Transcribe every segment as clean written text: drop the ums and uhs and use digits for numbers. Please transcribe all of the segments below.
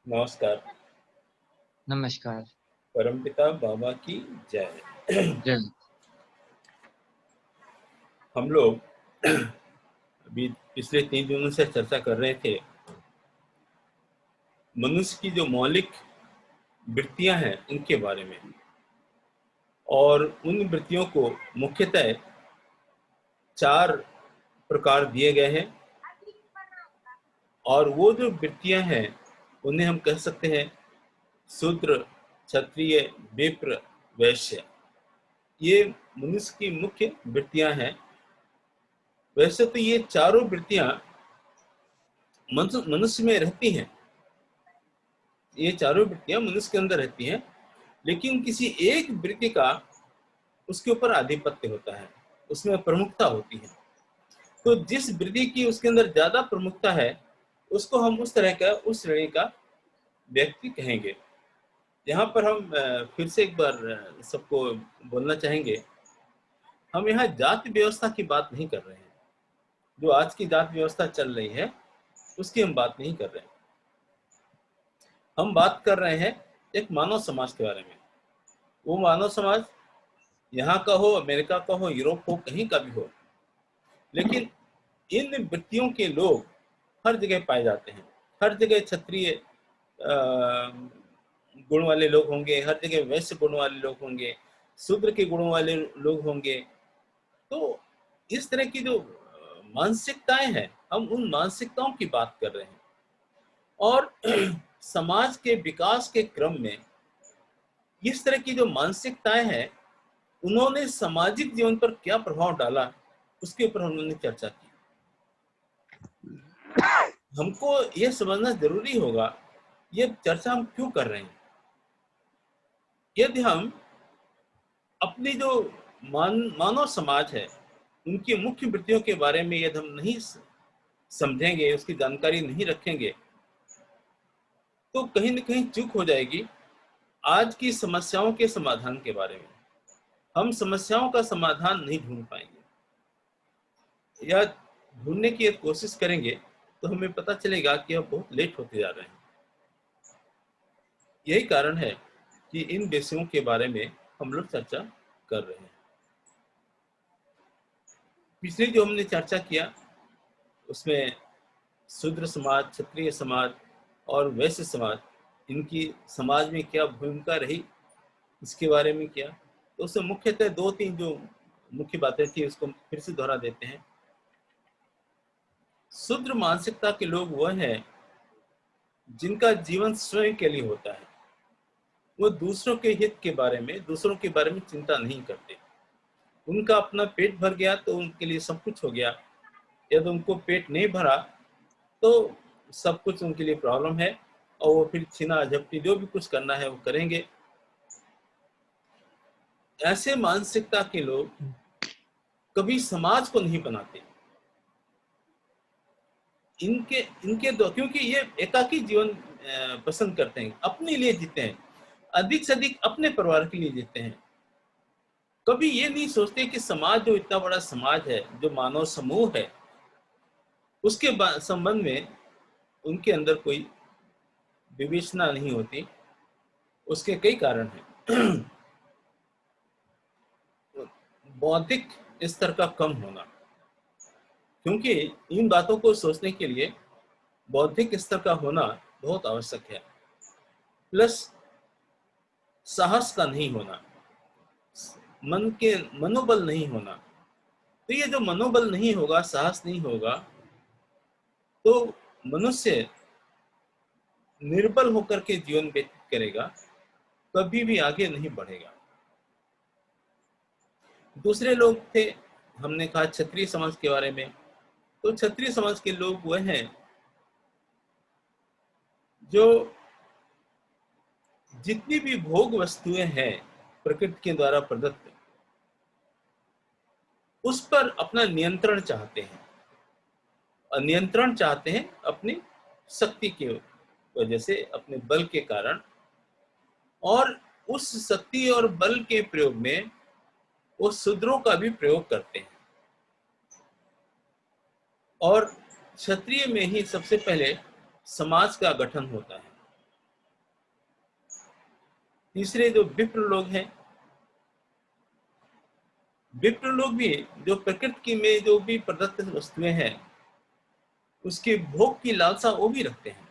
नमस्कार। नमस्कार। परमपिता बाबा की जय। जय। हम लोग अभी पिछले 3 दिनों से चर्चा कर रहे थे मनुष्य की जो मौलिक वृत्तियां हैं उनके बारे में, और उन वृत्तियों को मुख्यतः 4 प्रकार दिए गए हैं। और वो जो वृत्तियां हैं उन्हें हम कह सकते हैं शूद्र, क्षत्रिय, विप्र, वैश्य। ये मनुष्य की मुख्य वृत्तियां हैं। वैसे तो ये चारों वृत्तियां मनुष्य में रहती हैं, ये चारों वृत्तियां मनुष्य के अंदर रहती हैं, लेकिन किसी एक वृत्ति का उसके ऊपर आधिपत्य होता है, उसमें प्रमुखता होती है। तो जिस वृत्ति की उसके अंदर ज्यादा प्रमुखता है उसको हम उस तरह का, उस श्रेणी का व्यक्ति कहेंगे। यहाँ पर हम फिर से एक बार सबको बोलना चाहेंगे, हम यहाँ जाति व्यवस्था की बात नहीं कर रहे हैं। जो आज की जाति व्यवस्था चल रही है उसकी हम बात नहीं कर रहे हैं। हम बात कर रहे हैं एक मानव समाज के बारे में। वो मानव समाज यहाँ का हो, अमेरिका का हो, यूरोप हो, कहीं का भी हो, लेकिन इन वृत्तियों के लोग हर जगह पाए जाते हैं। हर जगह क्षत्रिय गुण वाले लोग होंगे, हर जगह वैश्य गुण वाले लोग होंगे, शूद्र के गुणों वाले लोग होंगे। तो इस तरह की जो मानसिकताएं हैं, हम उन मानसिकताओं की बात कर रहे हैं। और समाज के विकास के क्रम में इस तरह की जो मानसिकताएं हैं उन्होंने सामाजिक जीवन पर क्या प्रभाव डाला, उसके ऊपर हमने चर्चा की। हमको यह समझना जरूरी होगा ये चर्चा हम क्यों कर रहे हैं। यदि हम अपनी जो मानव समाज है उनकी मुख्य वृत्तियों के बारे में यदि हम नहीं समझेंगे, उसकी जानकारी नहीं रखेंगे, तो कहीं न कहीं चूक हो जाएगी आज की समस्याओं के समाधान के बारे में। हम समस्याओं का समाधान नहीं ढूंढ पाएंगे, या ढूंढने की कोशिश करेंगे तो हमें पता चलेगा कि अब बहुत लेट होते जा रहे हैं। यही कारण है कि इन विषयों के बारे में हम लोग चर्चा कर रहे हैं। पिछले जो हमने चर्चा किया उसमें शूद्र समाज, क्षत्रिय समाज और वैश्य समाज, इनकी समाज में क्या भूमिका रही इसके बारे में किया। तो उसमें मुख्यतः 2-3 जो मुख्य बातें थी उसको फिर से दोहरा देते हैं। शूद्र मानसिकता के लोग वह हैं जिनका जीवन स्वयं के लिए होता है। वो दूसरों के हित के बारे में, दूसरों के बारे में चिंता नहीं करते। उनका अपना पेट भर गया तो उनके लिए सब कुछ हो गया, यदि उनको पेट नहीं भरा तो सब कुछ उनके लिए प्रॉब्लम है, और वो फिर छीना झपटी जो भी कुछ करना है वो करेंगे। ऐसे मानसिकता के लोग कभी समाज को नहीं बनाते। इनके इनके दो, क्योंकि ये एकाकी जीवन पसंद करते हैं, अपने लिए जीते हैं, अधिक से अधिक अपने परिवार के लिए जीते हैं। कभी ये नहीं सोचते कि समाज, जो इतना बड़ा समाज है, जो मानव समूह है, उसके संबंध में उनके अंदर कोई विवेचना नहीं होती। उसके कई कारण हैं। बौद्धिक स्तर का कम होना, क्योंकि इन बातों को सोचने के लिए बौद्धिक स्तर का होना बहुत आवश्यक है। प्लस साहस का नहीं होना, मन के मनोबल नहीं होना। तो ये जो मनोबल नहीं होगा, साहस नहीं होगा, तो मनुष्य निर्बल होकर के जीवन व्यतीत करेगा, कभी भी आगे नहीं बढ़ेगा। दूसरे लोग थे, हमने कहा क्षत्रिय समाज के बारे में। तो क्षत्रिय समाज के लोग वह हैं जो जितनी भी भोग वस्तुएं हैं प्रकृति के द्वारा प्रदत्त, उस पर अपना नियंत्रण चाहते हैं। और नियंत्रण चाहते हैं अपनी शक्ति के वजह से, अपने बल के कारण। और उस शक्ति और बल के प्रयोग में वो शूद्रों का भी प्रयोग करते हैं। और क्षत्रिय में ही सबसे पहले समाज का गठन होता है। तीसरे जो विप्र लोग हैं, विप्र लोग भी जो प्रकृति में जो भी प्रदत्त वस्तुएं हैं उसके भोग की लालसा वो भी रखते हैं।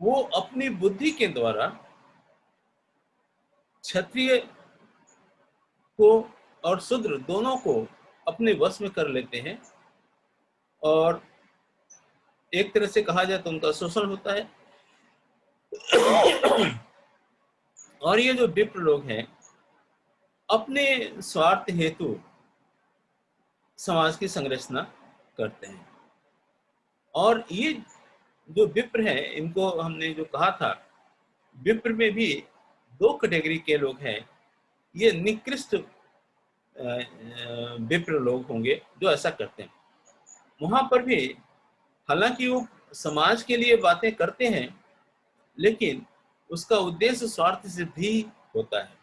वो अपनी बुद्धि के द्वारा क्षत्रिय को और शूद्र दोनों को अपने वश में कर लेते हैं और एक तरह से कहा जाए तो उनका शोषण होता है। और ये जो विप्र लोग हैं अपने स्वार्थ हेतु समाज की संरचना करते हैं। और ये जो विप्र हैं, इनको हमने जो कहा था, विप्र में भी दो कैटेगरी के लोग हैं। ये निकृष्ट विप्र लोग होंगे जो ऐसा करते हैं। वहां पर भी हालांकि वो समाज के लिए बातें करते हैं, लेकिन उसका उद्देश्य स्वार्थ सिद्धि होता है।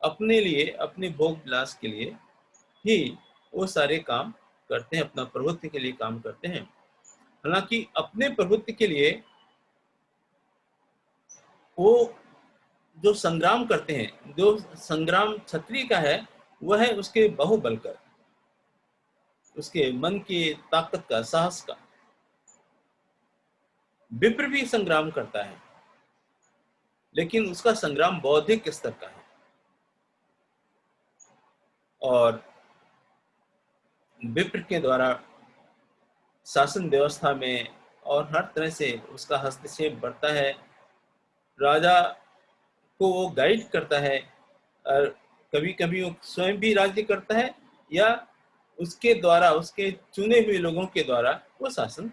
अपने लिए, अपने भोग विलास के लिए ही वो सारे काम करते हैं, अपना प्रवृत्ति के लिए काम करते हैं। हालांकि अपने प्रवृत्ति के लिए वो जो संग्राम करते हैं, जो संग्राम क्षत्रिय का है वह है उसके बाहुबल का, उसके मन की ताकत का, साहस का। विप्र भी संग्राम करता है, लेकिन उसका संग्राम बौद्धिक स्तर का है और विप्र के द्वारा शासन व्यवस्था में और हर तरह से उसका हस्तक्षेप बढ़ता है। राजा को वो गाइड करता है और कभी कभी वो स्वयं भी राज्य करता है या उसके द्वारा, उसके चुने हुए लोगों के द्वारा वो शासन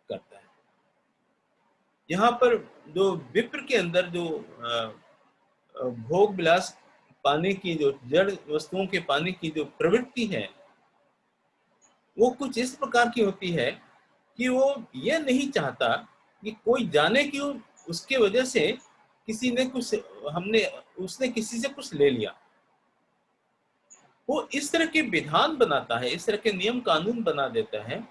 करता है। यहाँ पर जो विप्र के अंदर जो भोग विलास पाने की, जो जड़ वस्तुओं के पाने की जो प्रवृत्ति है, वो कुछ इस प्रकार की होती है कि वो ये नहीं चाहता कि कोई जाने कि उसके वजह से किसी ने कुछ, उसने किसी से कुछ ले लिया। वो इस तरह के विधान बनाता है, इस तरह के नियम कानून बना देता है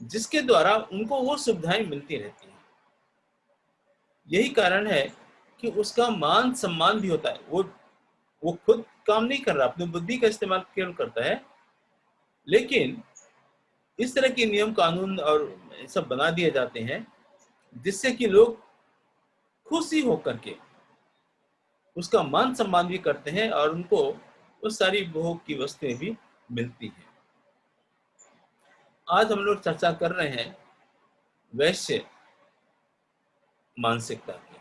जिसके द्वारा उनको वो सुविधाएं मिलती रहती हैं। यही कारण है कि उसका मान सम्मान भी होता है। वो खुद काम नहीं कर रहा, अपनी बुद्धि का इस्तेमाल केवल करता है, लेकिन इस तरह के नियम कानून और सब बना दिए जाते हैं जिससे कि लोग खुशी होकर के उसका मान सम्मान भी करते हैं और उनको उस सारी भोग की वस्तुएं भी मिलती हैं। आज हम लोग चर्चा कर रहे हैं वैश्य मानसिकता की।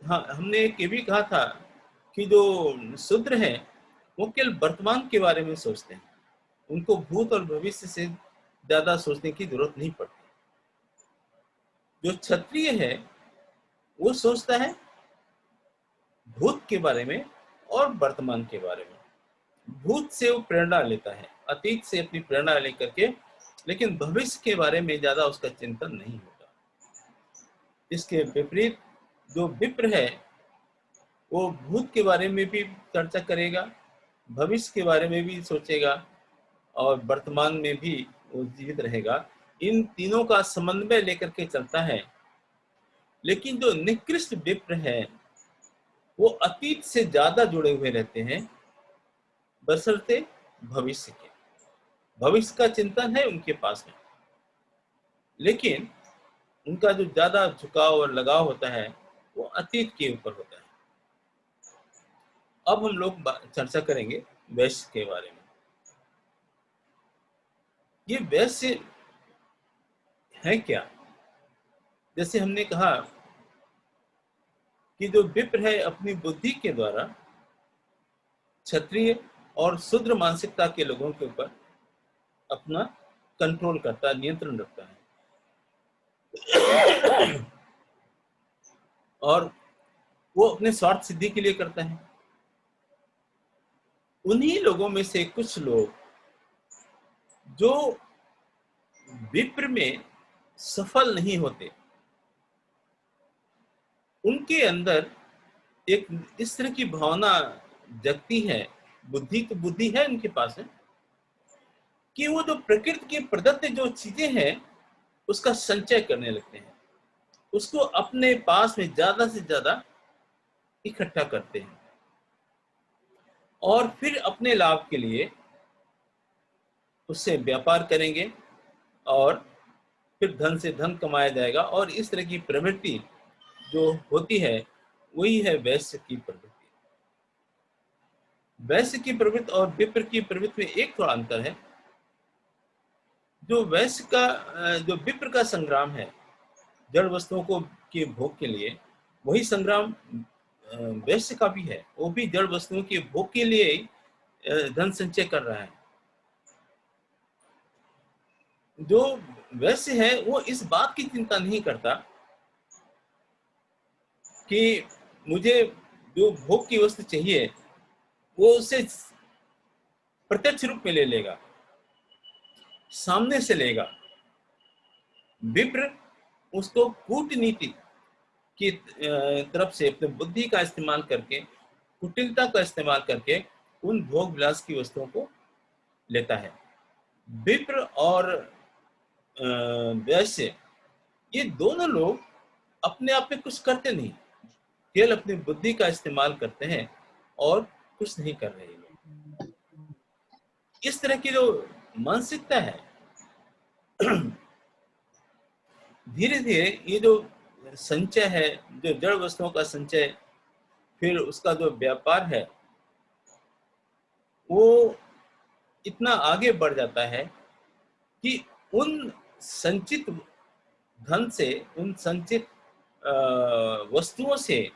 हाँ, हमने ये भी कहा था कि जो शूद्र हैं वो केवल वर्तमान के बारे में सोचते हैं, उनको भूत और भविष्य से ज्यादा सोचने की जरूरत नहीं पड़ती। जो क्षत्रिय है वो सोचता है भूत के बारे में और वर्तमान के बारे में। भूत से वो प्रेरणा लेता है, अतीत से अपनी प्रेरणा लेकर के, लेकिन भविष्य के बारे में ज्यादा उसका चिंतन नहीं होता। इसके विपरीत जो विप्र है वो भूत के बारे में भी चर्चा करेगा, भविष्य के बारे में भी सोचेगा और वर्तमान में भी वो जीवित रहेगा। इन तीनों का समन्वय लेकर के चलता है। लेकिन जो निकृष्ट विप्र है वो अतीत से ज्यादा जुड़े हुए रहते हैं बशर्ते भविष्य के। भविष्य का चिंतन है उनके पास में, लेकिन उनका जो ज्यादा झुकाव और लगाव होता है वो अतीत के ऊपर होता है। अब हम लोग चर्चा करेंगे वैश्य के बारे में। ये वैश्य है क्या? जैसे हमने कहा कि जो विप्र है अपनी बुद्धि के द्वारा क्षत्रिय और शूद्र मानसिकता के लोगों के ऊपर अपना कंट्रोल करता है, नियंत्रण रखता है। और वो अपने स्वार्थ सिद्धि के लिए करता है। उन्हीं लोगों में से कुछ लोग जो विप्र में सफल नहीं होते, उनके अंदर एक इस तरह की भावना जगती है, बुद्धि तो बुद्धि है उनके पास है, कि वो जो प्रकृति के प्रदत्त जो चीजें हैं उसका संचय करने लगते हैं। उसको अपने पास में ज्यादा से ज्यादा इकट्ठा करते हैं और फिर अपने लाभ के लिए उससे व्यापार करेंगे और फिर धन से धन कमाया जाएगा। और इस तरह की प्रवृत्ति जो होती है वही है वैश्य की प्रवृत्ति। वैश्य की प्रवृत्ति और विप्र की प्रवृत्ति में एक थोड़ा अंतर है। जो वैश्य का जो विप्र का संग्राम है जड़ वस्तुओं को के भोग के लिए, वही संग्राम वैश्य का भी है। वो भी जड़ वस्तुओं के भोग के लिए धन संचय कर रहा है। जो वैश्य है वो इस बात की चिंता नहीं करता कि मुझे जो भोग की वस्तु चाहिए वो उसे प्रत्यक्ष रूप में ले लेगा, सामने से लेगा। विप्र उसको कूटनीति की तरफ से अपने बुद्धि का इस्तेमाल करके, कुटिलता का इस्तेमाल करके उन भोग विलास की वस्तुओं को लेता है। विप्र और वैश्य ये दोनों लोग अपने आप में कुछ करते नहीं, केवल अपनी बुद्धि का इस्तेमाल करते हैं और कुछ नहीं कर रहे लोग। इस तरह की जो मानसिकता है धीरे धीरे ये जो संचय है, जो जड़ वस्तुओं का संचय, फिर उसका जो व्यापार है, वो इतना आगे बढ़ जाता है कि उन संचित धन से, उन संचित वस्तुओं से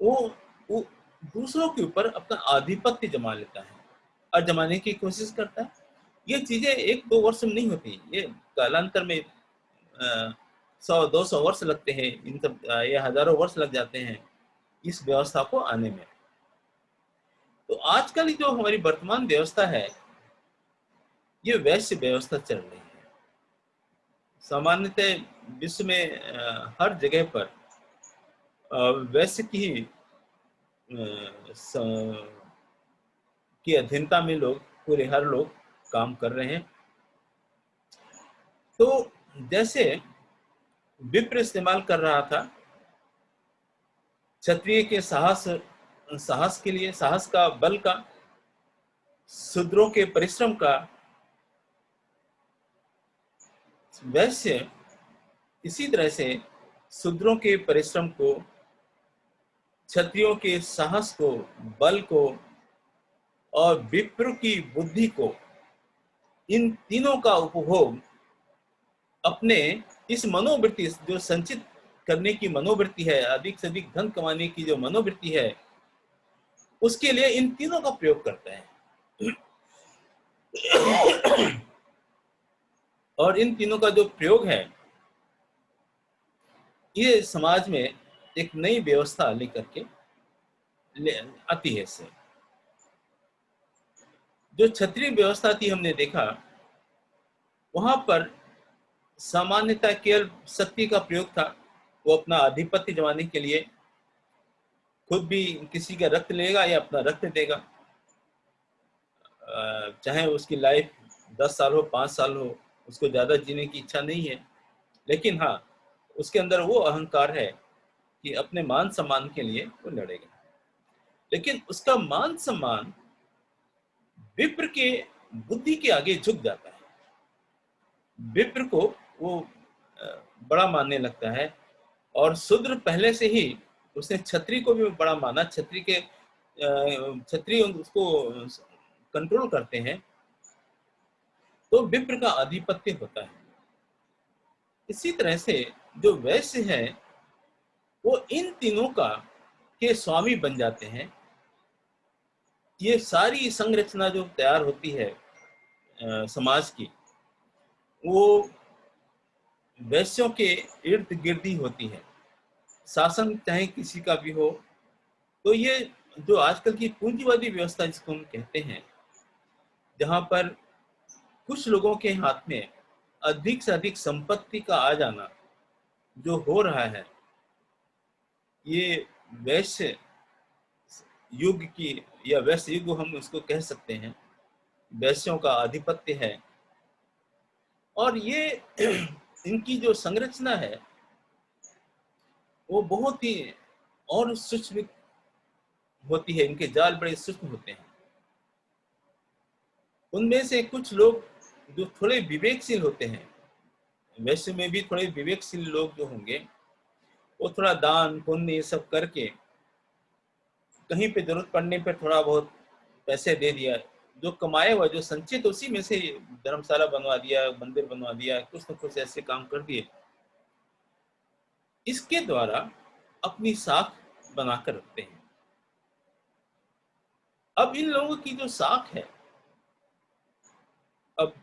वो दूसरों के ऊपर अपना आधिपत्य जमा लेता है और जमाने की कोशिश करता है। ये चीजें 1-2 वर्ष में नहीं होती, ये कालांतर में 100-200 वर्ष लगते हैं, इन सब ये हजारों वर्ष लग जाते हैं इस व्यवस्था को आने में। तो आजकल जो हमारी वर्तमान व्यवस्था है ये वैश्य व्यवस्था चल रही है। सामान्यतः विश्व में हर जगह पर वैश्य की की अधीनता में लोग, पूरे हर लोग काम कर रहे हैं। तो जैसे विप्र इस्तेमाल कर रहा था क्षत्रिय के साहस के लिए, साहस का, बल का, शूद्रों के परिश्रम का, वैश्य इसी तरह से शूद्रों के परिश्रम को, क्षत्रियों के साहस को, बल को और विप्र की बुद्धि को, इन तीनों का उपभोग अपने इस मनोवृत्ति, जो संचित करने की मनोवृत्ति है, अधिक से अधिक धन कमाने की जो मनोवृत्ति है, उसके लिए इन तीनों का प्रयोग करता है। और इन तीनों का जो प्रयोग है ये समाज में एक नई व्यवस्था लेकर के आती है। इससे जो क्षत्रिय व्यवस्था थी, हमने देखा वहां पर सामान्यतः केवल शक्ति का प्रयोग था। वो अपना आधिपत्य जमाने के लिए खुद भी किसी का रक्त लेगा या अपना रक्त देगा, चाहे उसकी लाइफ 10 साल हो, 5 साल हो, उसको ज्यादा जीने की इच्छा नहीं है। लेकिन हाँ, उसके अंदर वो अहंकार है कि अपने मान सम्मान के लिए वो लड़ेगा। लेकिन उसका मान सम्मान विप्र के बुद्धि के आगे झुक जाता है। विप्र को वो बड़ा मानने लगता है और शूद्र पहले से ही उसने क्षत्रिय को भी बड़ा माना। क्षत्रिय उसको कंट्रोल करते हैं, तो विप्र का आधिपत्य होता है। इसी तरह से जो वैश्य है वो इन तीनों का के स्वामी बन जाते हैं। ये सारी संरचना जो तैयार होती है समाज की, वो वैश्यों के इर्द गिर्द ही होती है। शासन चाहे किसी का भी हो, तो ये जो आजकल की पूंजीवादी व्यवस्था जिसको हम कहते हैं, जहां पर कुछ लोगों के हाथ में अधिक से अधिक संपत्ति का आ जाना जो हो रहा है, ये वैश्य युग की, या वैश्य युग हम उसको कह सकते हैं, वैश्यों का आधिपत्य है। और ये इनकी जो संरचना है वो बहुत ही और सूक्ष्म होती है, इनके जाल बड़े सूक्ष्म होते हैं। उनमें से कुछ लोग जो थोड़े विवेकशील होते हैं, वैसे में भी थोड़े विवेकशील लोग जो होंगे, वो थोड़ा दान पुण्य ये सब करके कहीं पे जरूरत पड़ने पर थोड़ा बहुत पैसे दे दिया, जो कमाया हुआ जो संचित उसी में से धर्मशाला बनवा दिया, मंदिर बनवा दिया, कुछ न कुछ ऐसे काम कर दिए, इसके द्वारा अपनी साख बनाकर रखते हैं। अब इन लोगों की जो साख है, अब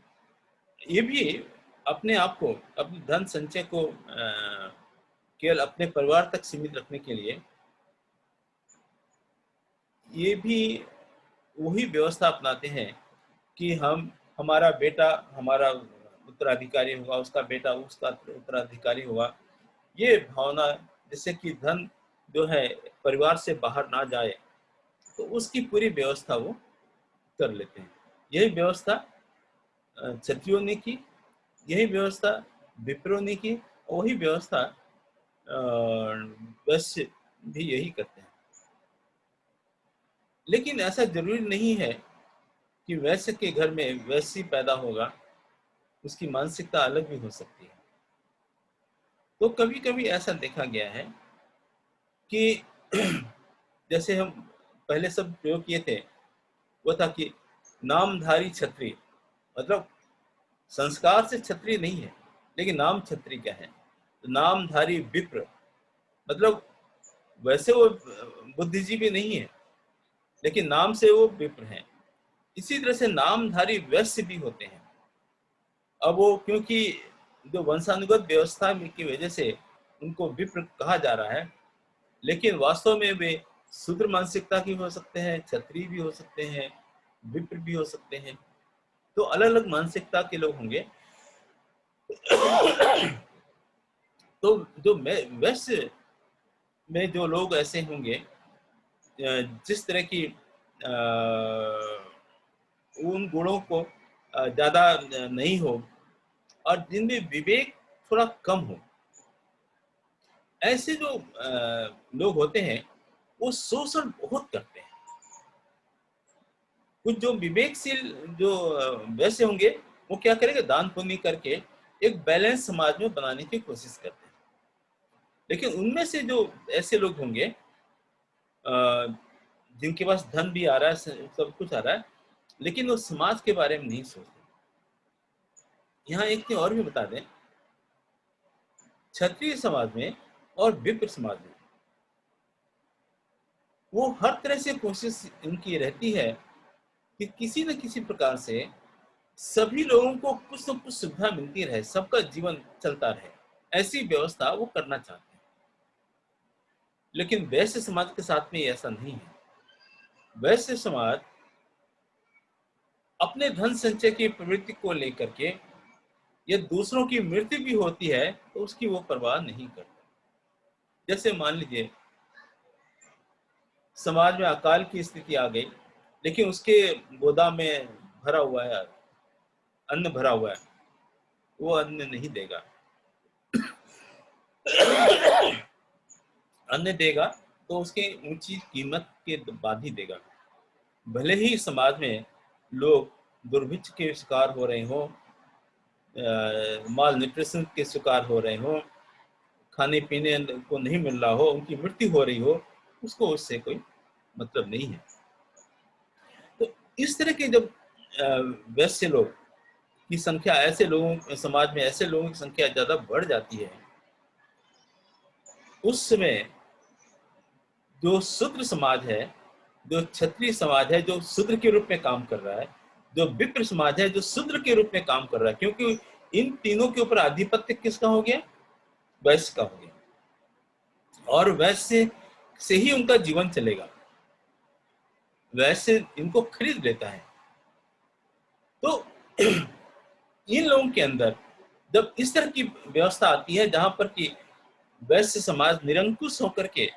ये भी अपने आप को, अपने धन संचय को केवल अपने परिवार तक सीमित रखने के लिए ये भी वही व्यवस्था अपनाते हैं कि हमारा बेटा हमारा उत्तराधिकारी होगा, उसका बेटा उसका उत्तराधिकारी होगा। ये भावना, जिससे कि धन जो है परिवार से बाहर ना जाए, तो उसकी पूरी व्यवस्था वो कर लेते हैं। यही व्यवस्था क्षत्रियों ने की, यही व्यवस्था विप्रों ने की, और वही व्यवस्था वैश्य भी यही करते हैं। लेकिन ऐसा जरूरी नहीं है कि वैश्य के घर में वैश्य पैदा होगा, उसकी मानसिकता अलग भी हो सकती है। तो कभी कभी ऐसा देखा गया है कि जैसे हम पहले सब प्रयोग किए थे, वो था कि नामधारी क्षत्रिय, मतलब संस्कार से क्षत्रिय नहीं है, लेकिन नाम क्षत्रिय क्या है। तो नामधारी विप्र, मतलब वैसे वो बुद्धिजीवी नहीं है, लेकिन नाम से वो विप्र हैं। इसी तरह से नामधारी वैश्य भी होते हैं। अब वो क्योंकि जो वंशानुगत व्यवस्था की वजह से उनको विप्र कहा जा रहा है, लेकिन वास्तव में वे शूद्र मानसिकता की हो सकते हैं, क्षत्रिय भी हो सकते हैं, विप्र भी हो सकते हैं। तो अलग अलग मानसिकता के लोग होंगे। तो जो वैश्य में जो लोग ऐसे होंगे, जिस तरह की उन गुणों को ज्यादा नहीं हो और जिनमें विवेक थोड़ा कम हो, ऐसे जो लोग होते हैं वो शोषण बहुत करते हैं। कुछ जो विवेकशील जो वैसे होंगे, वो क्या करेंगे, दान पुण्य करके एक बैलेंस समाज में बनाने की कोशिश करते हैं। लेकिन उनमें से जो ऐसे लोग होंगे जिनके पास धन भी आ रहा है, सब कुछ आ रहा है, लेकिन वो समाज के बारे में नहीं सोचते। यहाँ एक चीज और भी बता दें, क्षत्रिय समाज में और विप्र समाज में वो हर तरह से कोशिश इनकी रहती है कि किसी न किसी प्रकार से सभी लोगों को कुछ न कुछ सुविधा मिलती रहे, सबका जीवन चलता रहे, ऐसी व्यवस्था वो करना चाहते हैं। लेकिन वैश्य समाज के साथ में ऐसा नहीं है। वैश्य समाज अपने धन संचय की प्रवृत्ति को लेकर के, या दूसरों की मृत्यु भी होती है तो उसकी वो परवाह नहीं करते। जैसे मान लीजिए समाज में अकाल की स्थिति आ गई, लेकिन उसके गोदाम में भरा हुआ है, अन्न भरा हुआ है, वो अन्न नहीं देगा। अन्न देगा तो उसके ऊंची कीमत के बाद ही देगा। भले ही समाज में लोग दुर्भिक्ष के शिकार हो रहे हो, माल न्यूट्रिशन के शिकार हो रहे हो, खाने पीने को नहीं मिल रहा हो, उनकी मृत्यु हो रही हो, उसको उससे कोई मतलब नहीं है। तो इस तरह के जब वैश्य लोग की संख्या, ऐसे लोगों समाज में ऐसे लोगों की संख्या ज्यादा बढ़ जाती है, उस समय जो शूद्र समाज है, जो क्षत्रिय समाज है जो शूद्र के रूप में काम कर रहा है, जो विप्र समाज है जो शूद्र के रूप में काम कर रहा है, क्योंकि इन तीनों के ऊपर आधिपत्य किसका हो गया, वैश्य का हो गया, और वैश्य से ही उनका जीवन चलेगा, वैश्य इनको खरीद लेता है। तो इन लोगों के अंदर जब इस तरह की व्यवस्था आती है जहां पर कि वैश्य समाज निरंकुश होकर के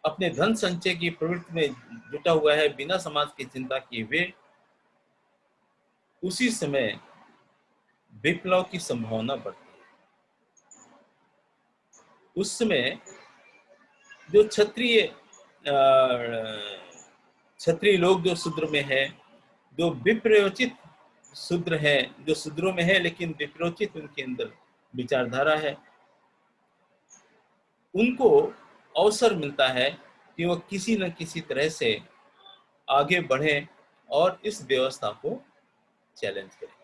अपने धन संचय की प्रवृत्ति में जुटा हुआ है बिना समाज की चिंता किए हुए, उसी समय विप्लव की संभावना बढ़ती है। उस समय जो क्षत्रिय लोग जो शूद्र में है, जो विप्रोचित शूद्र है, जो शूद्रों में है लेकिन विप्रोचित उनके अंदर विचारधारा है, उनको अवसर मिलता है कि वो किसी न किसी तरह से आगे बढ़े और इस व्यवस्था को चैलेंज करें।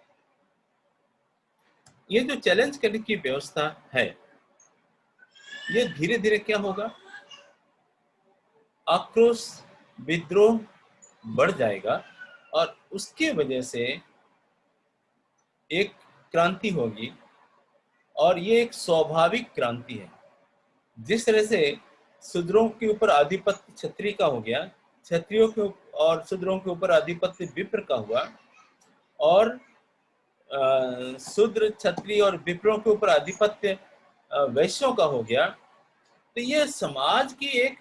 ये जो चैलेंज करने की व्यवस्था है, ये धीरे धीरे क्या होगा, आक्रोश, विद्रोह बढ़ जाएगा और उसके वजह से एक क्रांति होगी। और ये एक स्वाभाविक क्रांति है। जिस तरह से शूद्रों के ऊपर आधिपत्य क्षत्रिय का हो गया, क्षत्रियों के और शूद्रों के ऊपर आधिपत्य विप्र का हुआ, और शूद्र, क्षत्रिय और विप्रों के ऊपर आधिपत्य वैश्यों का हो गया, तो ये समाज की एक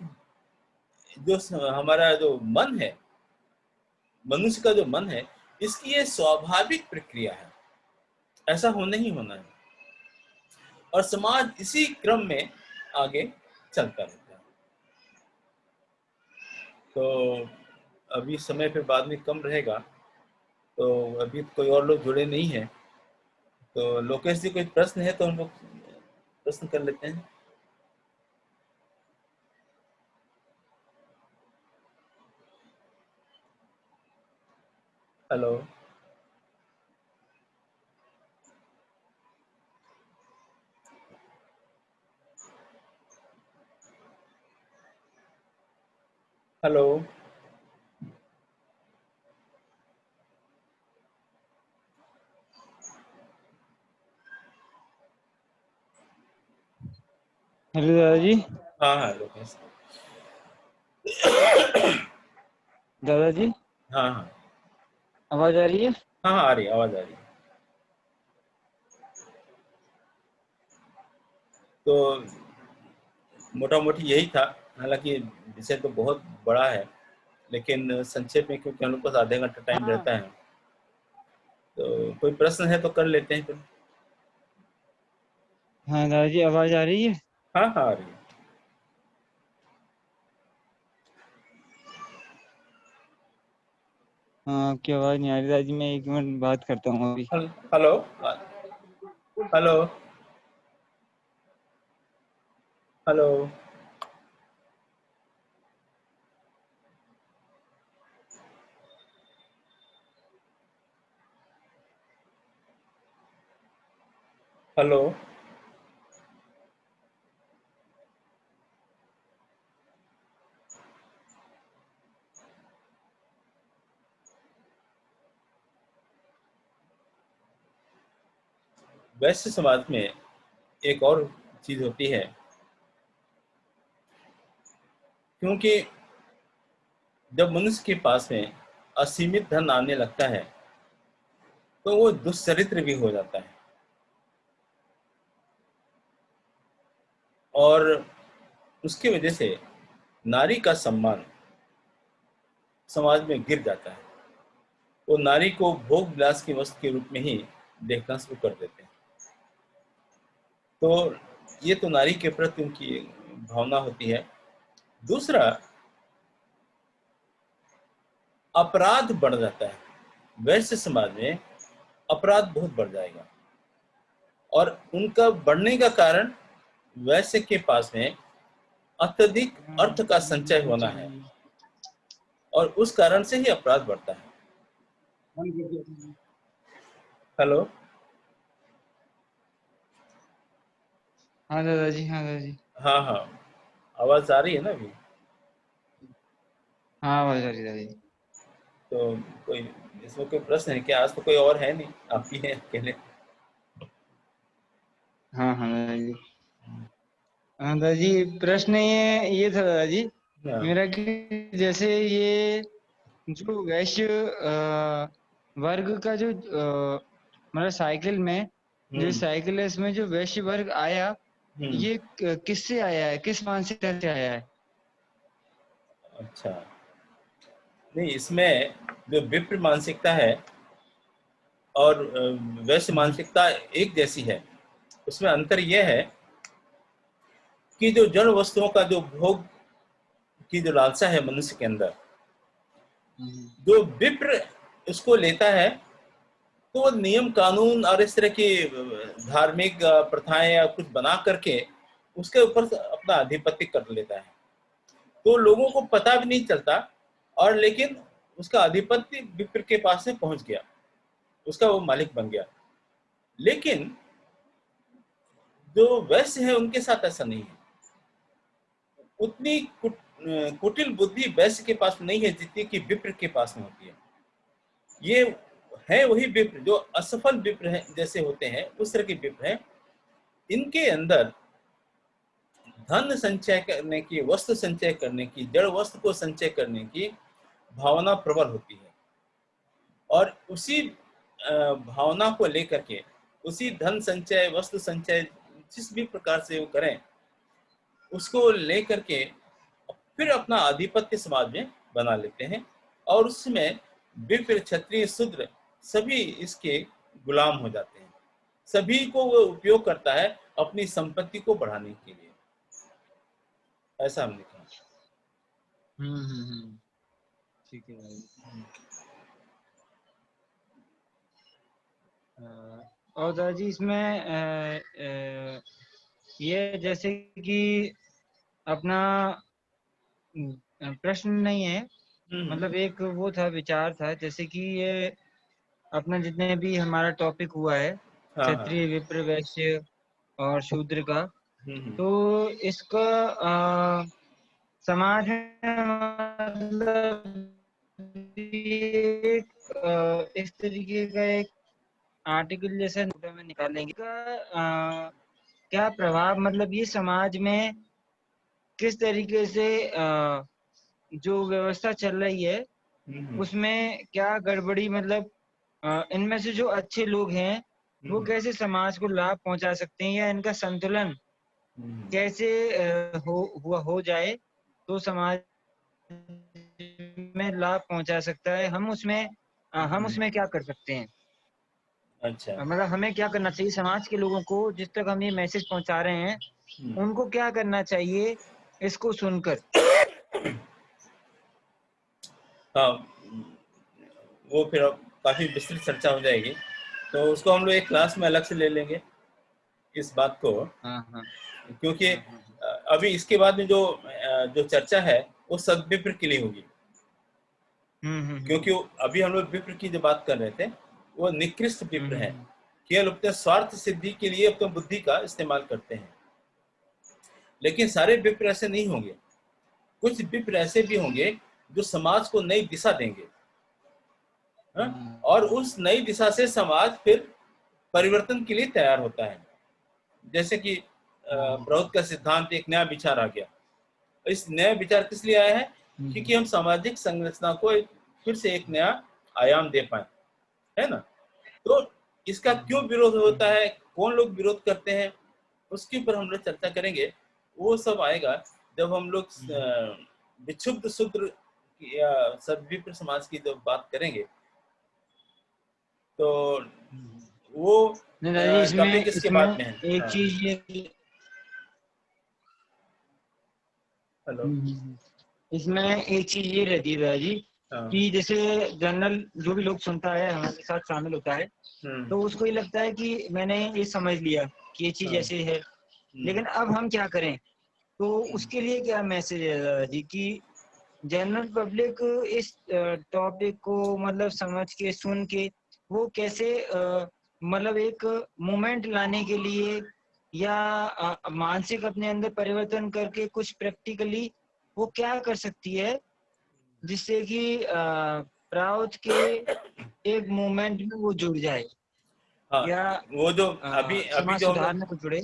जो हमारा जो मन है, मनुष्य का जो मन है, इसकी ये स्वाभाविक प्रक्रिया है, ऐसा होना ही होना है। और समाज इसी क्रम में आगे चलता रहता है। तो अभी समय पे बाद में कम रहेगा, तो अभी कोई और लोग जुड़े नहीं है, तो लोकेश जी कोई प्रश्न है तो हम लोग प्रश्न कर लेते हैं। हेलो, हेलो, हेलो दादाजी। हाँ हाँ लोकेश, दादाजी, हाँ हाँ आवाज आ रही है? हाँ हाँ, आ रही है, आवाज आ रही है। तो मोटा मोटी यही था। हालांकि विषय तो बहुत बड़ा है, लेकिन संक्षेप में, क्योंकि हम लोग पास आधे घंटा टाइम हाँ रहता है, तो कोई प्रश्न है तो कर लेते हैं फिर। हाँ दादाजी, आवाज आ रही है? हाँ हाँ, आ रही है। हाँ, आपकी आवाज नहीं आ रही दादाजी। मैं 1 मिनट बात करता हूँ अभी। हेलो, हेलो, हेलो, हेलो, वैश्य समाज में एक और चीज होती है, क्योंकि जब मनुष्य के पास में असीमित धन आने लगता है, तो वो दुष्चरित्र भी हो जाता है और उसकी वजह से नारी का सम्मान समाज में गिर जाता है। वो नारी को भोग विलास की वस्तु के रूप में ही देखना शुरू कर देते हैं। तो ये तो नारी के प्रति उनकी भावना होती है। दूसरा, अपराध बढ़ जाता है। वैश्य समाज में अपराध बहुत बढ़ जाएगा, और उनका बढ़ने का कारण वैश्य के पास में अत्यधिक अर्थ का संचय होना है, और उस कारण से ही अपराध बढ़ता है। हेलो, हाँ दादाजी, हाँ दादाजी। हाँ हाँ, आवाज आ रही है ना अभी? हाँ, आवाज आ रही है दादाजी। तो कोई इसमें कोई प्रश्न है क्या? आज तो कोई और है नहीं, आप ही हैं अकेले। हाँ हाँ दादाजी। हाँ दादाजी, प्रश्न ये था दादाजी हाँ, मेरा, कि जैसे ये जो वैश्य वर्ग का जो मतलब साइकिल में, जो हम्म साइकिल है इसमें जो वैश्य वर्ग आया, हम्म, ये किससे आया है, किस मानसिकता से आया है? अच्छा। नहीं, इसमें जो विप्र मानसिकता है और वैश्य हम्म, मानसिकता एक जैसी है। उसमें अंतर यह है कि जो जड़ वस्तुओं का जो भोग की जो लालसा है मनुष्य के अंदर, हम्म, जो विप्र इसको लेता है तो वो नियम कानून और इस तरह की धार्मिक प्रथाएं या कुछ बना करके उसके ऊपर अपना आधिपत्य कर लेता है। तो लोगों को पता भी नहीं चलता, और लेकिन उसका आधिपत्य विप्र के पास में पहुंच गया, उसका वो मालिक बन गया। लेकिन जो वैश्य है उनके साथ ऐसा नहीं है। उतनी कुटिल बुद्धि वैश्य के पास नहीं है जितनी कि विप्र के पास में होती है। ये है वही विप्र जो असफल विप्र है जैसे होते हैं, उस तरह के विप्र है। इनके अंदर धन संचय करने की, वस्तु संचय करने की, जड़ वस्तु को संचय करने की भावना प्रबल होती है, और उसी भावना को लेकर के, उसी धन संचय, वस्तु संचय जिस भी प्रकार से वो करें, उसको लेकर के फिर अपना आधिपत्य समाज में बना लेते हैं, और उसमें विप्र, क्षत्रिय, शूद्र सभी इसके गुलाम हो जाते हैं। सभी को वो उपयोग करता है अपनी संपत्ति को बढ़ाने के लिए, ऐसा हमने कहा। ठीक है भाई। और दादाजी इसमें ये जैसे कि अपना प्रश्न नहीं है, मतलब एक वो था, विचार था, जैसे कि ये अपना जितने भी हमारा टॉपिक हुआ है हाँ हाँ। क्षत्रिय, विप्र, वैश्य और शूद्र का, हम्म। तो इसका समाज में मतलब इस तरीके का एक आर्टिकल जैसा में निकालेंगे का क्या प्रभाव, मतलब ये समाज में किस तरीके से जो व्यवस्था चल रही है उसमें क्या गड़बड़ी, मतलब इनमें से जो अच्छे लोग हैं वो कैसे समाज को लाभ पहुंचा सकते हैं, या इनका संतुलन कैसे हो जाए तो समाज में लाभ पहुंचा सकता है, हम उसमें क्या कर सकते हैं। अच्छा। मतलब हमें क्या करना चाहिए, समाज के लोगों को जिस तक हम ये मैसेज पहुंचा रहे हैं उनको क्या करना चाहिए इसको सुनकर। हाँ, वो फिर अब काफी विस्तृत चर्चा हो जाएगी, तो उसको हम लोग एक क्लास में अलग से ले लेंगे इस बात को। हाँ हाँ क्योंकि हाँ हाँ अभी इसके बाद में जो चर्चा है वो सद्विप्र के लिए होगी। क्योंकि अभी हम लोग विप्र की जो बात कर रहे थे वो निकृष्ट विप्र है, केवल अपने स्वार्थ सिद्धि के लिए अपनी बुद्धि का इस्तेमाल करते हैं। लेकिन सारे विप्र ऐसे नहीं होंगे, कुछ विप्र ऐसे भी होंगे जो समाज को नई दिशा देंगे। और उस नई दिशा से समाज फिर परिवर्तन के लिए तैयार होता है। जैसे कि प्रौद्ध का सिद्धांत, एक नया विचार आ गया। इस नया विचार किस लिए आया है? क्योंकि हम सामाजिक संरचना को फिर से एक नया आयाम दे पाए, है ना। तो इसका क्यों विरोध होता है, कौन लोग विरोध करते हैं, उसके ऊपर हम लोग चर्चा करेंगे। वो सब आएगा जब हम लोग विक्षुब्ध शूद्र या सद्विप्र समाज की जब बात करेंगे, तो वो नहीं दादाजी, टॉपिक इसमें इसके इसमें बाद में है। एक हाँ। चीज ये हेलो। इसमें एक चीज ये रहती है दादाजी हाँ। कि जैसे जनरल जो भी लोग सुनता है हमारे साथ शामिल होता है तो उसको ये लगता है कि मैंने ये समझ लिया कि ये चीज ऐसे है, लेकिन अब हम क्या करें। तो उसके लिए क्या मैसेज है दादाजी कि जनरल पब्लिक इस टॉपिक को मतलब समझ के, सुन के वो कैसे मतलब एक मूवमेंट लाने के लिए या मानसिक अपने अंदर परिवर्तन करके कुछ प्रैक्टिकली वो क्या कर सकती है जिससे कि प्राउड के एक मूवमेंट में वो जुड़ जाए हाँ, या वो जो अभी अभी समाज जो हम सुधार लोग में कुछ जुड़े।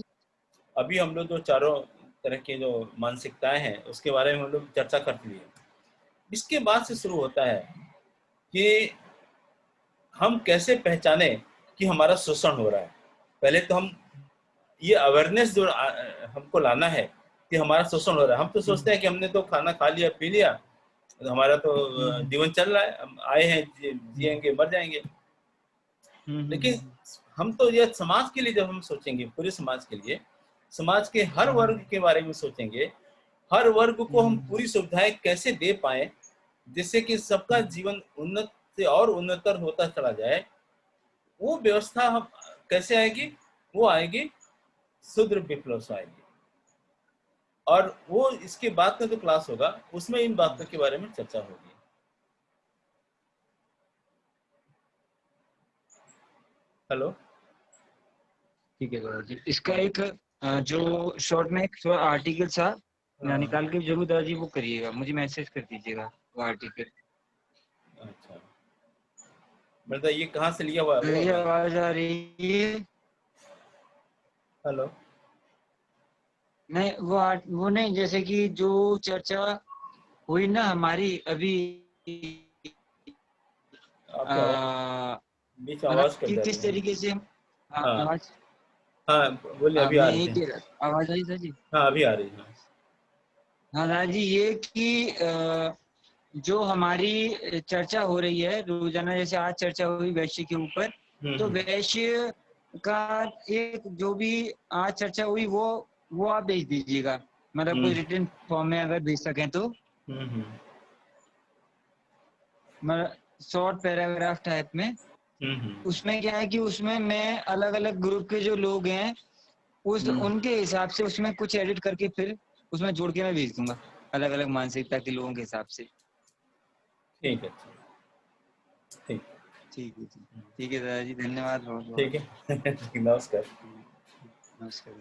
अभी हम लोग जो चारों तरह की जो मानसिकताएं हैं उसके बारे में हम लोग चर्चा कर लिए। इसके बाद से शुरू होता है कि हम कैसे पहचाने कि हमारा शोषण हो रहा है। पहले तो हम ये अवेयरनेस जो हमको लाना है कि हमारा शोषण हो रहा है। हम तो सोचते हैं कि हमने तो खाना खा लिया, पी लिया, तो हमारा तो जीवन चल रहा है, हम आए हैं, जिएंगे, मर जाएंगे। लेकिन हम तो ये समाज के लिए जब हम सोचेंगे, पूरे समाज के लिए, समाज के हर वर्ग के बारे में सोचेंगे, हर वर्ग को हम हम्म। पूरी सुविधाएं कैसे दे पाए जिससे कि सबका जीवन उन्नत से और उन्नतर होता चला जाए, वो व्यवस्था हम कैसे आएगी? वो आएगी शूद्र विप्लव से आएगी। और वो इसके बाद का जो क्लास होगा उसमें इन बातों के बारे में चर्चा होगी। हेलो। ठीक है दादाजी, इसका एक जो शॉर्ट में एक आर्टिकल था हाँ, निकाल के जरूर दादाजी वो करिएगा, मुझे मैसेज कर दीजिएगा वो आर्टिकल। अच्छा, मतलब ये कहाँ से लिया हुआ है वो ये अभी? आवाज आ रही है? हेलो। नहीं वो नहीं, जैसे कि जो चर्चा हुई ना हमारी अभी, आपकी आवाज आ, बीच में मतलब आवाज कट कि जाती किस है। तरीके से हाँ आवाज। हाँ, बोलिए, अभी आ मैं रही ये है। आवाज आई दादाजी? हाँ, अभी आ रही है। हाँ दादाजी, ये कि जो हमारी चर्चा हो रही है रोजाना, जैसे आज चर्चा हुई वैश्य के ऊपर, तो हम्म वैश्य का एक जो भी आज चर्चा हुई वो आप भेज दीजिएगा, मतलब कोई हम्म रिटन फॉर्म में अगर भेज सकें तो, हम्म मतलब शॉर्ट पैराग्राफ टाइप में। हम्म उसमें क्या है कि उसमें मैं अलग अलग ग्रुप के जो लोग हैं उस हम्म, उनके हिसाब से उसमें कुछ एडिट करके फिर उसमें जोड़ के मैं भेज दूंगा, अलग अलग मानसिकता के लोगों के हिसाब से। ठीक है, ठीक। ठीक है जी, ठीक है दादाजी, धन्यवाद बहुत बहुत। ठीक है। नमस्कार। नमस्कार।